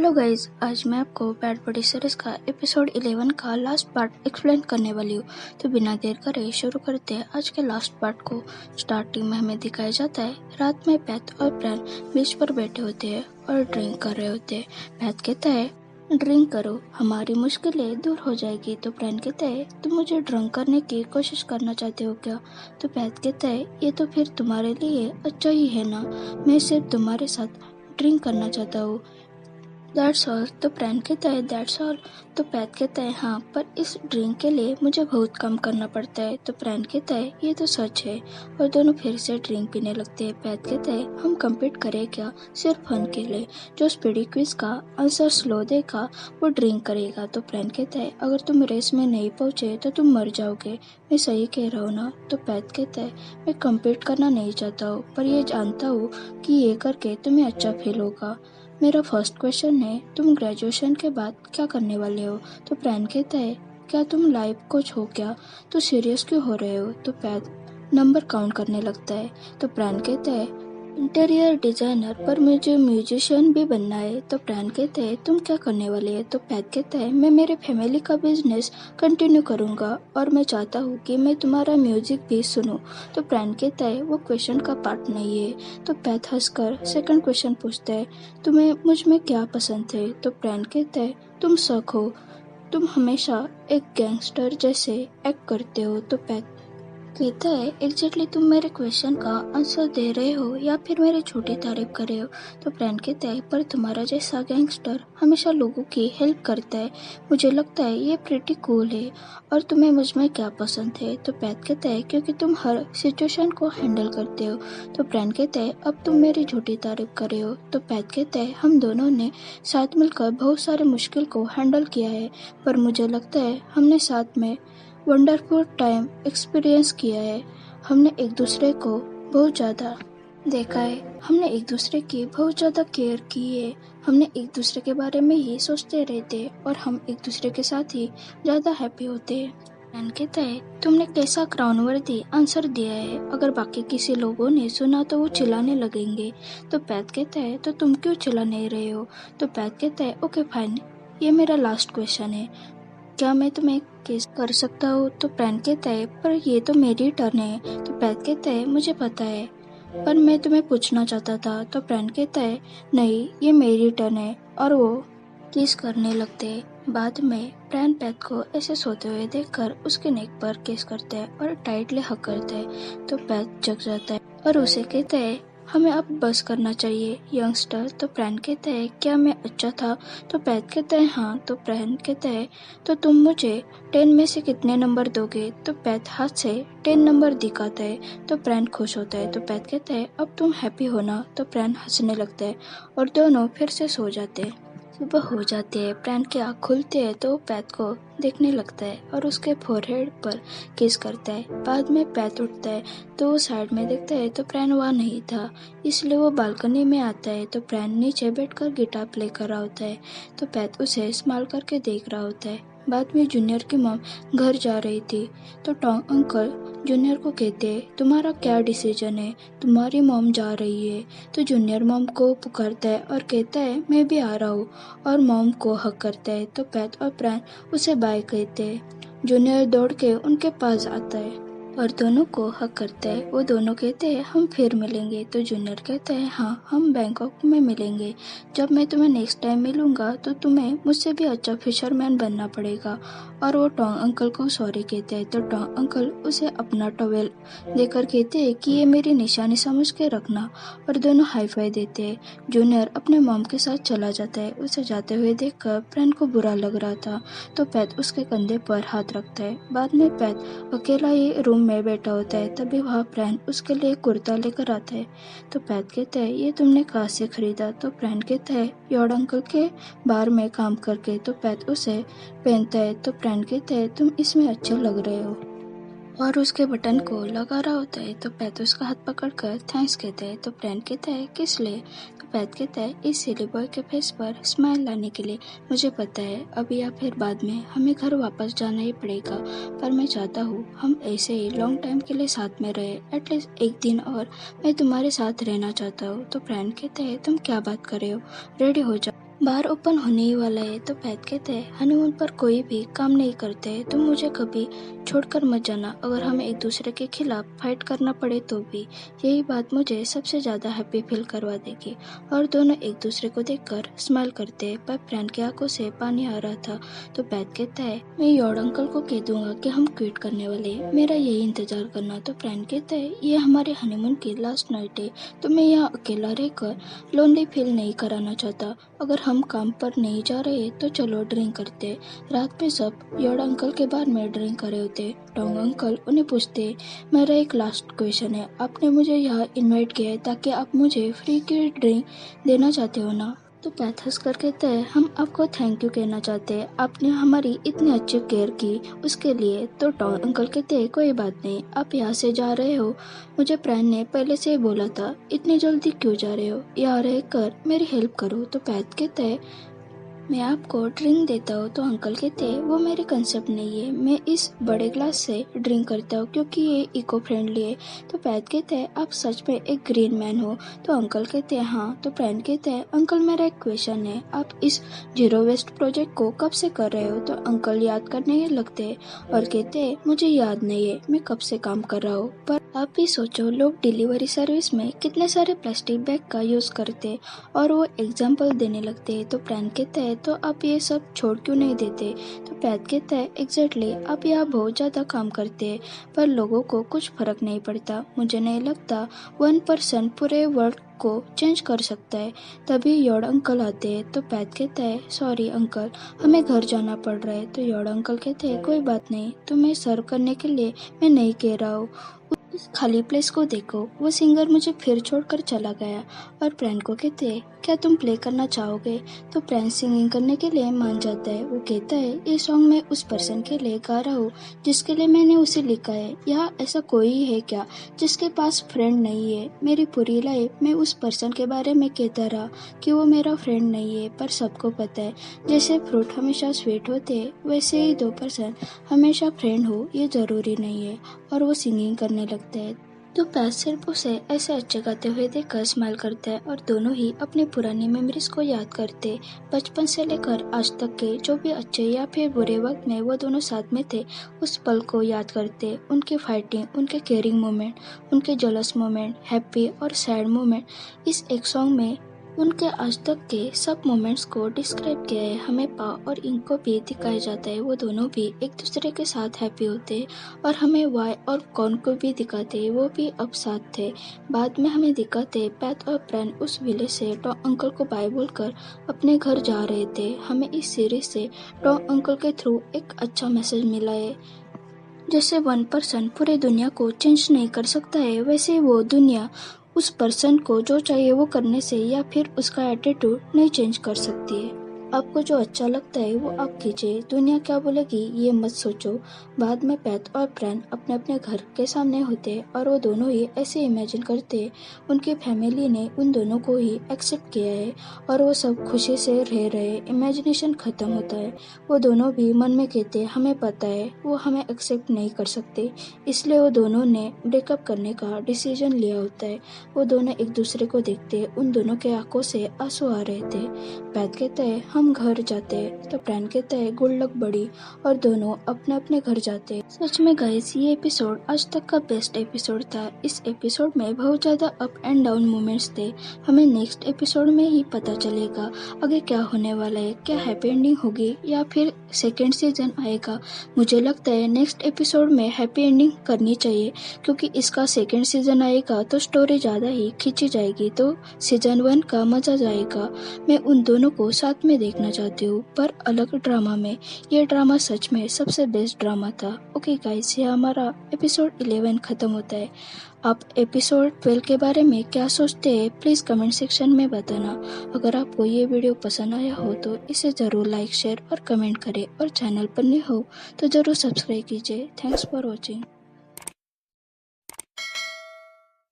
Hello guys, आज मैं आपको बैड बॉडी सीरीज का एपिसोड 11 का लास्ट पार्ट एक्सप्लेन करने वाली हूँ। तो बिना देर करे शुरू करते हैं आज के लास्ट पार्ट को। स्टार्टिंग में हमें दिखाया जाता है रात में पैथ और ब्रैन बीच पर बैठे होते हैं और ड्रिंक कर रहे होते हैं। पैथ कहता है ड्रिंक करो, हमारी मुश्किलें दूर हो जाएगी। तो ब्रैन कहता है तुम मुझे ड्रंक करने की कोशिश करना चाहते हो क्या? तो पैथ कहता है ये तो फिर तुम्हारे लिए अच्छा ही है ना, मैं सिर्फ तुम्हारे साथ ड्रिंक करना चाहता हूँ। That's all. तो ब्रैन कहता है दैट्स ऑल। तो पैथ कहता है हाँ, पर इस ड्रिंक के लिए मुझे बहुत काम करना पड़ता है। तो ब्रैन कहता है ये तो सच है, और दोनों फिर से ड्रिंक पीने लगते हैं। पैथ कहता है हम कम्पीट करें क्या, सिर्फ फन के लिए। जो स्पीडी क्विज का आंसर स्लो देगा वो ड्रिंक करेगा। तो ब्रैन कहता है अगर तुम रेस में नहीं पहुंचे तो तुम मर जाओगे, मैं सही कह रहा हूँ ना? तो पैथ कहता है मैं कम्पीट करना नहीं चाहता हूँ, पर ये जानता हूँ कि ये करके तुम्हें अच्छा फील होगा। मेरा फर्स्ट क्वेश्चन है तुम ग्रेजुएशन के बाद क्या करने वाले हो? तो ब्रैन कहता है क्या तुम लाइफ कोच हो क्या, तो सीरियस क्यों हो रहे हो? तो पैथ नंबर काउंट करने लगता है। तो ब्रैन कहता है इंटीरियर डिजाइनर, पर मुझे म्यूजिशियन भी बनना है। तो ब्रैन कहते हैं तुम क्या करने वाले हैं? तो पैथ कहता है मैं मेरे फैमिली का बिजनेस कंटिन्यू करूंगा और मैं चाहता हूँ कि मैं तुम्हारा म्यूजिक भी सुनूं। तो ब्रैन कहता है वो क्वेश्चन का पार्ट नहीं है। तो पैथ हंसकर सेकंड क्वेश्चन पूछता है तुम्हें मुझ में क्या पसंद है? तो ब्रैन कहता है तुम शक हो, तुम हमेशा एक गैंगस्टर जैसे एक्ट करते हो। तो पैथ कहता है एग्जैक्टली तुम मेरे क्वेश्चन का आंसर दे रहे हो या फिर मेरी छोटी तारीफ कर रहे हो? तो ब्रैन कहता है पर तुम्हारा जैसा गैंगस्टर हमेशा लोगों की हेल्प करता है, मुझे लगता है ये प्रीटी कूल है। और तुम्हें मुझ में क्या पसंद है? तो पैथ कहता है क्योंकि तुम हर सिचुएशन को हैंडल करते हो। तो ब्रैन कहता है अब तुम मेरी झूठी तारीफ कर रहे हो। तो पैथ कहता है हम दोनों ने साथ मिलकर बहुत सारे मुश्किल को हैंडल किया है, पर मुझे लगता है हमने साथ में वंडरफुल टाइम एक्सपीरियंस किया है। हमने एक दूसरे को बहुत ज़्यादा देखा है, हमने एक दूसरे की बहुत ज़्यादा केयर की है, हमने एक दूसरे के बारे में ही सोचते रहते हैं और हम एक दूसरे के साथ ही ज़्यादा हैप्पी होते हैं। ब्रैन कहता है तुमने कैसा क्राउन वर्दी आंसर दिया है, अगर बाकी किसी लोगों ने सुना तो वो चिल्लाने लगेंगे। तो पैथ कहता है तो तुम क्यों चिल्ला नहीं रहे हो? तो पैथ कहता है ओके फाइन, ये मेरा लास्ट क्वेश्चन है, क्या मैं तुम्हें किस कर सकता हूँ? तो ब्रैन कहता है पर ये तो मेरी टर्न है। तो पैथ कहता है मुझे पता है, पर मैं तुम्हें पूछना चाहता था। तो ब्रैन कहता है नहीं, ये मेरी टर्न है, और वो किस करने लगते हैं। बाद में ब्रैन पैथ को ऐसे सोते हुए देखकर उसके नेक पर किस करता है और टाइटली हक करता है। तो पैथ जग जाता है और उसे कहता है हमें अब बस करना चाहिए यंगस्टर। तो ब्रैन कहता है क्या मैं अच्छा था? तो पैथ कहता है हाँ। तो ब्रैन कहता है तो तुम मुझे 10 में से कितने नंबर दोगे? तो पैथ हाथ से 10 नंबर दिखाता है। तो ब्रैन खुश होता है। तो पैथ कहता है अब तुम हैप्पी हो ना? तो ब्रैन हंसने लगता है और दोनों फिर से सो जाते हैं। सुबह हो जाती है, ब्रैन की आँख खुलती है तो वो पैथ को देखने लगता है और उसके फोरहेड पर किस करता है। बाद में पैथ उठता है तो वो साइड में देखता है तो ब्रैन वहाँ नहीं था, इसलिए वो बालकनी में आता है। तो ब्रैन नीचे बैठकर गिटार प्ले कर रहा होता है। तो पैथ उसे स्माइल करके देख रहा होता है। बाद में जूनियर की मॉम घर जा रही थी तो टॉम अंकल जूनियर को कहते हैं तुम्हारा क्या डिसीजन है, तुम्हारी मॉम जा रही है। तो जूनियर मॉम को पुकारता है और कहता है मैं भी आ रहा हूँ, और मॉम को हक करता है। तो पैथ और ब्रैन उसे बाय कहते हैं। जूनियर दौड़ के उनके पास आता है और दोनों को हक करता है। वो दोनों कहते हैं हम फिर मिलेंगे। तो जूनियर कहता है हाँ, हम बैंकॉक में मिलेंगे, जब मैं तुम्हें नेक्स्ट टाइम मिलूंगा तो तुम्हें मुझसे भी अच्छा फिशरमैन बनना पड़ेगा। और वो टॉम अंकल को सॉरी कहते हैं। तो टॉम अंकल उसे अपना टॉवेल देकर कहते हैं कि ये मेरी निशानी समझ के रखना, और दोनों हाई फाई देते हैं। जूनियर अपने मॉम के साथ चला जाता है। उसे जाते हुए देखकर ब्रैन को बुरा लग रहा था तो पैथ उसके कंधे पर हाथ रखता है। बाद में पैथ अकेला ही रूम में बैठा होता है, तभी वहाँ ब्रैन उसके लिए कुर्ता लेकर आता है। तो पैथ कहता है ये तुमने कहाँ से खरीदा? तो ब्रैन कहता है यॉर्ड अंकल के बार में काम करके। तो पैथ उसे पहनता है। तो ब्रैन कहता है तुम इसमें अच्छे लग रहे हो, और उसके बटन को लगा रहा होता है। तो पैथ उसका हाथ पकड़कर थैंक्स कहता है। तो ब्रैन कहता है किस लिए? तो पैथ कहता है इस सिली बॉय के फेस पर स्माइल लाने के लिए। मुझे पता है अभी या फिर बाद में हमें घर वापस जाना ही पड़ेगा, पर मैं चाहता हूँ हम ऐसे ही लॉन्ग टाइम के लिए साथ में रहे, एटलीस्ट एक दिन और मैं तुम्हारे साथ रहना चाहता हूँ। तो ब्रैन कहता है तुम क्या बात कर रहे हो, रेडी हो जाओ, बार ओपन होने ही वाला है तो पैत कहते हैं हनीमून पर कोई भी काम नहीं करते हैं, तुम मुझे कभी छोड़कर मत जाना। अगर हमें एक दूसरे के खिलाफ फाइट करना पड़े तो भी यही बात मुझे सबसे ज्यादा हैप्पी फील करवा देगी। और दोनों एक दूसरे को देखकर स्माइल करते हैं, पर प्रैन की आंखों से पानी आ रहा था। तो पैत कहता है मैं यॉड अंकल को कह दूंगा कि हम क्विट करने वाले हैं, मेरा यही इंतजार करना। तो प्रैन कहता है ये हमारे हनीमून की लास्ट नाइट है, तो मैं यहाँ अकेला रहकर लोनली फील नहीं कराना चाहता। अगर हम काम पर नहीं जा रहे तो चलो ड्रिंक करते। रात में सब यॉड अंकल के बार में ड्रिंक कर रहे होते। टोंग अंकल उन्हें पूछते मेरा एक लास्ट क्वेश्चन है, आपने मुझे यहाँ इनवाइट किया है ताकि आप मुझे फ्री की ड्रिंक देना चाहते हो ना। तो पैथ हंस कर कहते हैं हम आपको थैंक यू कहना चाहते हैं, आपने हमारी इतनी अच्छी केयर की उसके लिए। तो टॉम अंकल कहते हैं कोई बात नहीं, आप यहाँ से जा रहे हो, मुझे प्रैन ने पहले से ही बोला था, इतनी जल्दी क्यों जा रहे हो, यहाँ रह कर मेरी हेल्प करो। तो पैथ कहते हैं मैं आपको ड्रिंक देता हूँ। तो अंकल कहते हैं वो मेरे कंसेप्ट नहीं है, मैं इस बड़े ग्लास से ड्रिंक करता हूँ क्योंकि ये इको फ्रेंडली है। तो पैथ कहते हैं आप सच में एक ग्रीन मैन हो। तो अंकल कहते हैं हाँ। तो प्रैन कहते हैं अंकल मेरा एक क्वेश्चन है, आप इस जीरो वेस्ट प्रोजेक्ट को कब से कर रहे हो। तो अंकल याद करने लगते हैं और कहते हैं मुझे याद नहीं है मैं कब से काम कर रहा हूँ, पर आप भी सोचो लोग डिलीवरी सर्विस में कितने सारे प्लास्टिक बैग का यूज करते और वो एग्जाम्पल देने लगते हैं। तो प्रैन कहता है तो आप ये सब छोड़ क्यों नहीं देते। तो पैथ कहता है एग्जैक्टली आप यहाँ बहुत ज्यादा काम करते हैं पर लोगों को कुछ फर्क नहीं पड़ता, मुझे नहीं लगता 1% पूरे वर्ल्ड को चेंज कर सकता है। तभी यॉड अंकल आते हैं। तो पैथ कहता है सॉरी अंकल हमें घर जाना पड़ रहा है। तो यॉड अंकल कहते हैं कोई बात नहीं, तुम्हें सर्व करने के लिए मैं नहीं कह रहा हूँ, उस खाली प्लेस को देखो, वो सिंगर मुझे फिर छोड़कर चला गया। और प्रैन को कहते हैं क्या तुम प्ले करना चाहोगे। तो प्रैन सिंगिंग करने के लिए मान जाता है। वो कहता है ये सॉन्ग मैं उस पर्सन के लिए गा रहा हूँ जिसके लिए मैंने उसे लिखा है। यहाँ ऐसा कोई है क्या जिसके पास फ्रेंड नहीं है। मेरी पूरी लाइफ मैं उस पर्सन के बारे में कहता रहा कि वो मेरा फ्रेंड नहीं है, पर सबको पता है जैसे फ्रूट हमेशा स्वीट होते वैसे ही दो पर्सन हमेशा फ्रेंड हो ये जरूरी नहीं है। और वो सिंगिंग करने लगता है। तो पैथ सिर्फ उसे ऐसे अच्छे गाते हुए देखकर स्माइल करता है और दोनों ही अपनी पुरानी मेमोरीज को याद करते, बचपन से लेकर आज तक के जो भी अच्छे या फिर बुरे वक्त में वो दोनों साथ में थे उस पल को याद करते, उनकी फाइटिंग, उनके केयरिंग मोमेंट, उनके जलस मोमेंट, हैप्पी और सैड मोमेंट। इस एक सॉन्ग में उनके आज तक के सब मोमेंट्स को डिस्क्राइब किया है। हमें पा और इनको भी दिखाया जाता है, वो दोनों भी एक दूसरे के साथ हैप्पी होते हैं और हमें वाई और कॉन को भी दिखाते हैं, वो भी अब साथ थे। बाद में हमें दिखाते पैथ और प्रैन उस विलेज से टॉम अंकल को बाय बोलकर अपने घर जा रहे थे। हमें इस सीरीज से टॉम अंकल के थ्रू एक अच्छा मैसेज मिला है, जैसे 1% पूरे दुनिया को चेंज नहीं कर सकता है वैसे वो दुनिया उस पर्सन को जो चाहिए वो करने से या फिर उसका एटीट्यूड नहीं चेंज कर सकती है। आपको जो अच्छा लगता है वो आप कीजिए, दुनिया क्या बोलेगी ये मत सोचो। बाद में पैथ और प्रैन अपने अपने घर के सामने होते और वो दोनों ही ऐसे इमेजिन करते उनकी फैमिली ने उन दोनों को ही एक्सेप्ट किया है और वो सब खुशी से रह रहे। इमेजिनेशन खत्म होता है, वो दोनों भी मन में कहते हमें पता है वो हमें एक्सेप्ट नहीं कर सकते, इसलिए वो दोनों ने ब्रेकअप करने का डिसीजन लिया होता है। वो दोनों एक दूसरे को देखते, उन दोनों के आंखों से आंसू आ रहे थे। पैथ कहता है हम घर जाते हैं। तो प्रैन कहता है गुड लक बड़ी, और दोनों अपने अपने घर जाते हैं। सच में गाइस ये एपिसोड आज तक का बेस्ट एपिसोड था। इस एपिसोड में बहुत ज्यादा अप एंड डाउन मोमेंट्स थे। हमें नेक्स्ट एपिसोड में ही पता चलेगा आगे क्या होने वाला है, क्या हैप्पी एंडिंग होगी या फिर सेकेंड सीजन आएगा। मुझे लगता है नेक्स्ट एपिसोड में हैप्पी एंडिंग करनी चाहिए क्योंकि इसका सेकेंड सीजन आएगा तो स्टोरी ज्यादा ही खींची जाएगी, तो सीजन 1 का मजा जाएगा। मैं उन दोनों को साथ में देखना चाहती हूँ पर अलग ड्रामा में। ये ड्रामा सच में सबसे बेस्ट ड्रामा था। ओके गाइस, ये हमारा एपिसोड 11 खत्म होता है। आप एपिसोड 12 के बारे में क्या सोचते हैं प्लीज कमेंट सेक्शन में बताना। अगर आपको ये वीडियो पसंद आया हो तो इसे जरूर लाइक शेयर और कमेंट करें और चैनल पर नए हो तो जरूर सब्सक्राइब कीजिए। Thanks for watching.